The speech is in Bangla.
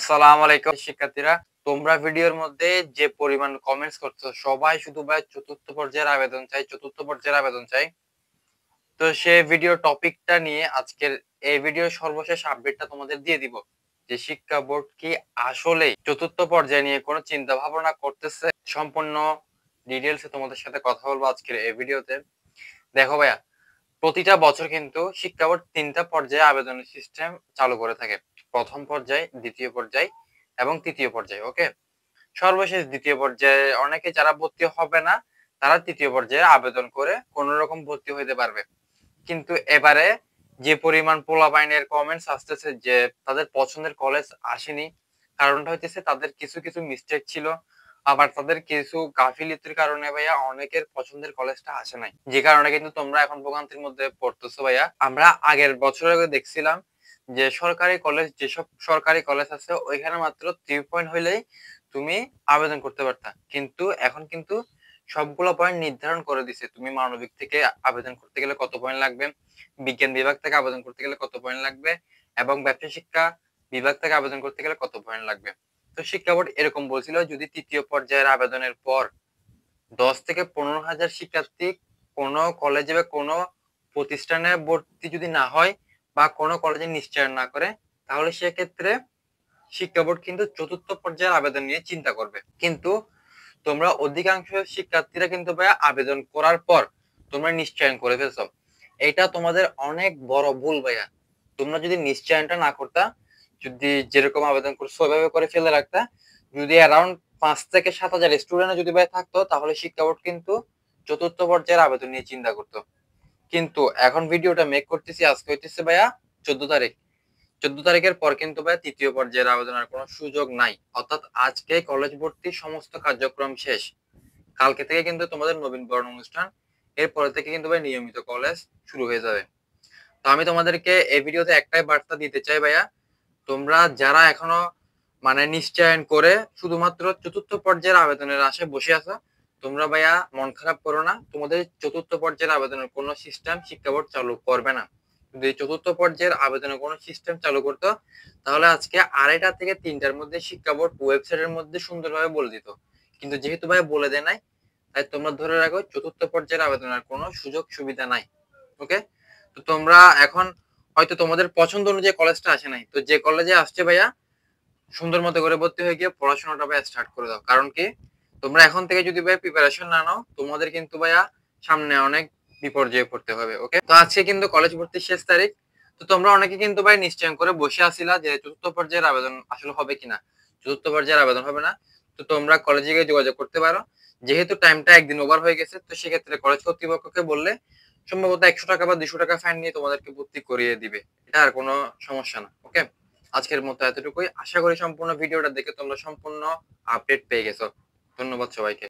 আসসালামু আলাইকুম শিক্ষার্থীরা, তোমরা ভিডিওর মধ্যে যে পরিমাণ কমেন্টস করছো সবাই শুধু ভাই চতুর্থ পর্যায়ের আবেদন চাই, চতুর্থ পর্যায়ের আবেদন চাই। তো সে ভিডিও টপিকটা নিয়ে আজকের এই ভিডিওর সর্বশেষ আপডেটটা তোমাদের দিয়ে দিব যে শিক্ষা বোর্ড কি আসলেই চতুর্থ পর্যায়ে নিয়ে কোনো চিন্তা ভাবনা করতেছে। সম্পূর্ণ ডিটেলসে তোমাদের সাথে কথা বলবো আজকের এই ভিডিওতে। দেখো ভাইয়া, প্রতিটা বছর কিন্তু শিক্ষা বোর্ড ৩টা পর্যায়ে আবেদনের সিস্টেম চালু করে থাকে। প্রথম পর্যায়, দ্বিতীয় পর্যায় এবং তৃতীয় পর্যায়। ওকে, সর্বশেষ দ্বিতীয় পর্যায়ে অনেকে যারা ভর্তি হবে না তারা তৃতীয় পর্যায়ে আবেদন করে কোন রকম ভর্তি হইতে পারবে। কিন্তু এবারে যে পরিমাণ পোলাপাইনের কমেন্টস আসতেছে যে তাদের পছন্দের কলেজ আসেনি, কারণটা হইতেছে তাদের কিছু কিছু মিস্টেক ছিল, আবার তাদের কিছু গাফিলতির কারণে ভাইয়া অনেকের পছন্দের কলেজটা আসে নাই, যে কারণে কিন্তু তোমরা এখন ভোগান্তির মধ্যে পড়তেছো ভাইয়া। আমরা আগের বছরে দেখছিলাম যে সরকারি কলেজ, যেসব সরকারি কলেজ আছে ওইখানে মাত্র 3 পয়েন্ট হইলেই তুমি আবেদন করতে পারতা, কিন্তু এখন কিন্তু সবগুলো পয়েন্ট নির্ধারণ করে দিছে। তুমি মানবিক থেকে আবেদন করতে গেলে কত পয়েন্ট লাগবে, বিজ্ঞান বিভাগ থেকে আবেদন করতে গেলে কত পয়েন্ট লাগবে, এবং ব্যবসা শিক্ষা বিভাগ থেকে আবেদন করতে গেলে কত পয়েন্ট লাগবে। তো শিক্ষা বোর্ড এরকম বলছিল, যদি তৃতীয় পর্যায়ের আবেদনের পর 10 থেকে 15 হাজার শিক্ষার্থী কোনো কলেজে বা কোনো প্রতিষ্ঠানে ভর্তি যদি না হয় বা কোনো কলেজে নিশ্চয়ন না করে, তাহলে সেক্ষেত্রে শিক্ষা বোর্ড কিন্তু চতুর্থ পর্যায়ের আবেদন নিয়ে চিন্তা করবে। কিন্তু তোমরা অধিকাংশ শিক্ষার্থীরা কিন্তু ভাইয়া আবেদন করার পর তোমরা নিশ্চয়ন করে ফেলছো। এটা তোমাদের অনেক বড় ভুল ভাইয়া। তোমরা যদি নিশ্চয়নটা না করতা, যদি যেরকম আবেদন করছো ওইভাবে করে ফেলে রাখতা, যদি অ্যারাউন্ড 5 থেকে 7 হাজার স্টুডেন্ট যদি ভাই থাকতো, তাহলে শিক্ষা বোর্ড কিন্তু চতুর্থ পর্যায়ের আবেদন নিয়ে চিন্তা করতো। কিন্তু এখন ভিডিওটা মেক করতেছি, আজকে হইতেছে ভাইয়া 14 তারিখ। 14 তারিখের পর কিন্তু ভাই তৃতীয় পর্যায়ের আবেদনের কোনো সুযোগ নাই, অর্থাৎ আজকে কলেজ ভর্তির সমস্ত কার্যক্রম শেষ। কালকে থেকে কিন্তু তোমাদের নবীনবরণ অনুষ্ঠান, এরপরে থেকে কিন্তু ভাই নিয়মিত কলেজ শুরু হয়ে যাবে। তো আমি তোমাদেরকে এই ভিডিওতে একটাই বার্তা দিতে চাই ভাইয়া, তোমরা যারা এখনো মানে নিশ্চয়ন করে শুধুমাত্র চতুর্থ পর্যায়ের আবেদনের আশায় বসে আছো, তোমরা ভাইয়া মন খারাপ করো না। তোমাদের চতুর্থ পর্যায়ের আবেদনের কোনো সিস্টেম শিক্ষা বোর্ড চালু করবে না। যদি চতুর্থ পর্যায়ের আবেদনের কোনো সিস্টেম চালু করতো, তাহলে আজকে 2:30 থেকে 3টার মধ্যে শিক্ষা বোর্ড ওয়েবসাইটের মধ্যে সুন্দরভাবে বলে দিত। কিন্তু যেহেতু ভাই বলে দেয় নাই, তাই তোমরা ধরে রাখো চতুর্থ পর্যায়ের আবেদনের কোনো সুযোগ সুবিধা নাই। ওকে, তো তোমরা এখন হয়তো তোমাদের পছন্দ অনুযায়ী কলেজটা আসে নাই, তো যে কলেজে আসছে ভাইয়া সুন্দর মতো করে ভর্তি হয়ে গিয়ে পড়াশোনাটা ভাই স্টার্ট করে দাও। কারণ কি, তোমরা এখন থেকে যদি ভাই প্রিপারেশন না নাও, তোমাদের কিন্তু ভাইয়া সামনে অনেক বিপর্যয়ে পড়তে হবে। ওকে, তো আজকে কিন্তু কলেজ ভর্তির শেষ তারিখ। তো তোমরা অনেকে কিন্তু ভাই নিশ্চয় করে বসে আসিলা যে চতুর্থ পর্যায়ের আবেদন আসলে হবে কিনা। চতুর্থ পর্যায়ের আবেদন হবে না, তো তোমরা কলেজে গিয়ে যোগাযোগ করতে পারো। যেহেতু টাইমটা একদিন ওভার হয়ে গেছে, তো সেক্ষেত্রে কলেজ কর্তৃপক্ষকে বললে সম্ভবত 100 টাকা বা 200 টাকা ফাইন নিয়ে তোমাদেরকে ভর্তি করিয়ে দিবে। এটা আর কোনো সমস্যা না। ওকে, আজকের মতো এতটুকুই। আশা করি সম্পূর্ণ ভিডিওটা দেখে তোমরা সম্পূর্ণ আপডেট পেয়ে গেছো। ধন্যবাদ সবাইকে।